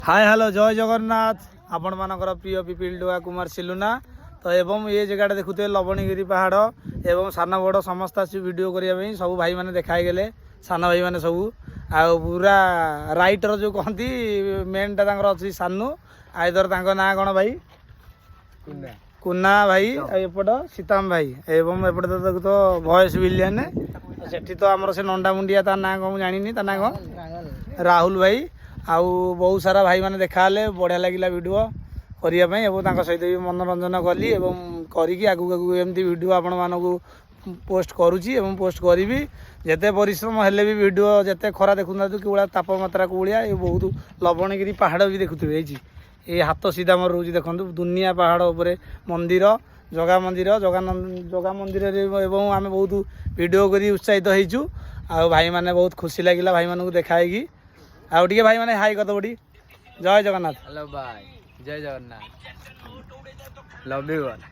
hi hello जय जगन्नाथ आपण मानकर प्रिय पिपिल डुआ कुमार सिलुना तो एवं ये जगह देखुते लवणगिरी पहाड़ एवं सान बड़ समस्त आसी वीडियो करने सब भाई मैंने देखाई गले सान भाई मैंने सब आ पूरा राइटर जो कहती मेन टा अच्छी सानू आइदर ना कौन भाई कुन्ना भाई एपट सीताम भाई एवं एपट तो भॉइस विलियन सेठी तो आमर से नंडा मुंडिया ता ना कौन जानी ता ना कौन राहुल भाई आउ बहुत सारा भाई मैंने देखा बढ़िया लगे वीडियो करने सहित भी मनोरंजन कली करी आगू आगू एमती वीडियो आपण मानू पोस्ट करुच्ची पोस्ट करी जिते परिश्रम हेले भी वीडियो जिते खरा देखु कि तापमात्रा कौलिया ये बहुत लवणगिरी पहाड़ भी देखुए ये हाथ सीधा मोर रोज देखो दुनिया पहाड़ उपर मंदिर जगा मंदिर जगा मंदिर आम बहुत वीडियो कर उत्साहित होइचु आ भाई मैंने बहुत खुशी लगे भाई मानू देखाई आउ टे भाई मैंने हाई कद बड़ी जय जगन्नाथ हेलो भाई जय जगन्नाथ लव यू